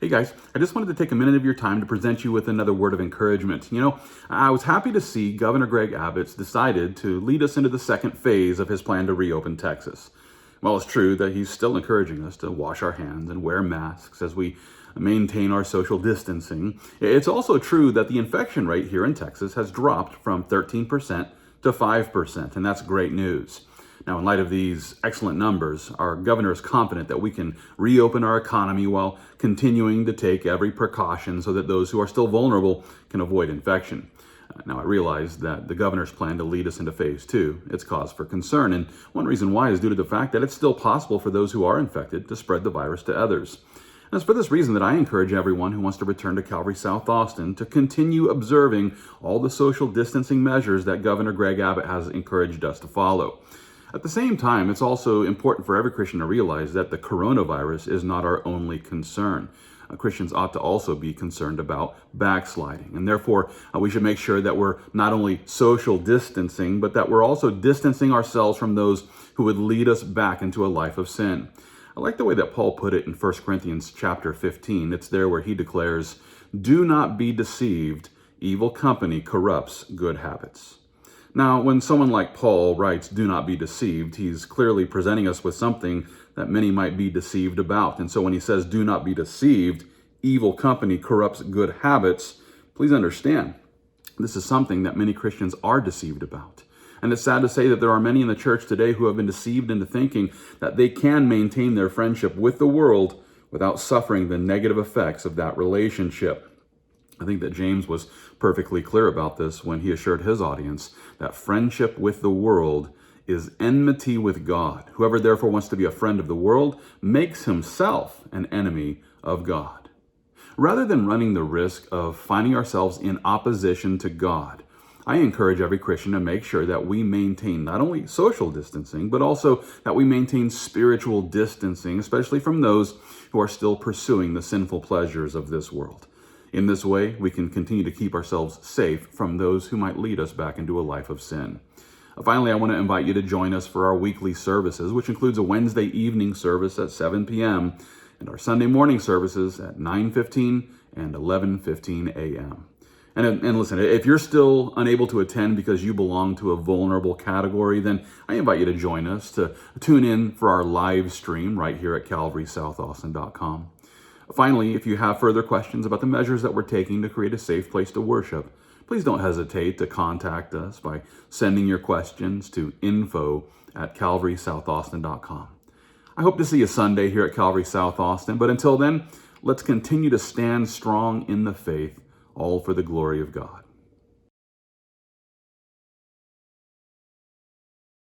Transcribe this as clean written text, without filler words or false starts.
Hey guys, I just wanted to take a minute of your time to present you with another word of encouragement. I was happy to see Governor Greg Abbott's decided to lead us into the second phase of his plan to reopen Texas. While it's true that he's still encouraging us to wash our hands and wear masks as we maintain our social distancing, it's also true that the infection rate here in Texas has dropped from 13% to 5%, and that's great news. Now, in light of these excellent numbers, our governor is confident that we can reopen our economy while continuing to take every precaution so that those who are still vulnerable can avoid infection. Now, I realize that the governor's plan to lead us into phase two, it's cause for concern, and one reason why is due to the fact that it's still possible for those who are infected to spread the virus to others. And it's for this reason that I encourage everyone who wants to return to Calvary South Austin to continue observing all the social distancing measures that Governor Greg Abbott has encouraged us to follow. At the same time, it's also important for every Christian to realize that the coronavirus is not our only concern. Christians ought to also be concerned about backsliding. And therefore, we should make sure that we're not only social distancing, but that we're also distancing ourselves from those who would lead us back into a life of sin. I like the way that Paul put it in 1 Corinthians chapter 15. It's there where he declares, "Do not be deceived. Evil company corrupts good habits." Now, when someone like Paul writes, "Do not be deceived," he's clearly presenting us with something that many might be deceived about. And so when he says, "Do not be deceived, evil company corrupts good habits," please understand, this is something that many Christians are deceived about. And it's sad to say that there are many in the church today who have been deceived into thinking that they can maintain their friendship with the world without suffering the negative effects of that relationship. I think that James was perfectly clear about this when he assured his audience that friendship with the world is enmity with God. Whoever therefore wants to be a friend of the world makes himself an enemy of God. Rather than running the risk of finding ourselves in opposition to God, I encourage every Christian to make sure that we maintain not only social distancing, but also that we maintain spiritual distancing, especially from those who are still pursuing the sinful pleasures of this world. In this way, we can continue to keep ourselves safe from those who might lead us back into a life of sin. Finally, I want to invite you to join us for our weekly services, which includes a Wednesday evening service at 7 p.m. and our Sunday morning services at 9:15 and 11:15 a.m. And listen, if you're still unable to attend because you belong to a vulnerable category, then I invite you to join us to tune in for our live stream right here at calvarysouthaustin.com. Finally, if you have further questions about the measures that we're taking to create a safe place to worship, please don't hesitate to contact us by sending your questions to info@calvarysouthaustin.com. I hope to see you Sunday here at Calvary South Austin, but until then, let's continue to stand strong in the faith, all for the glory of God.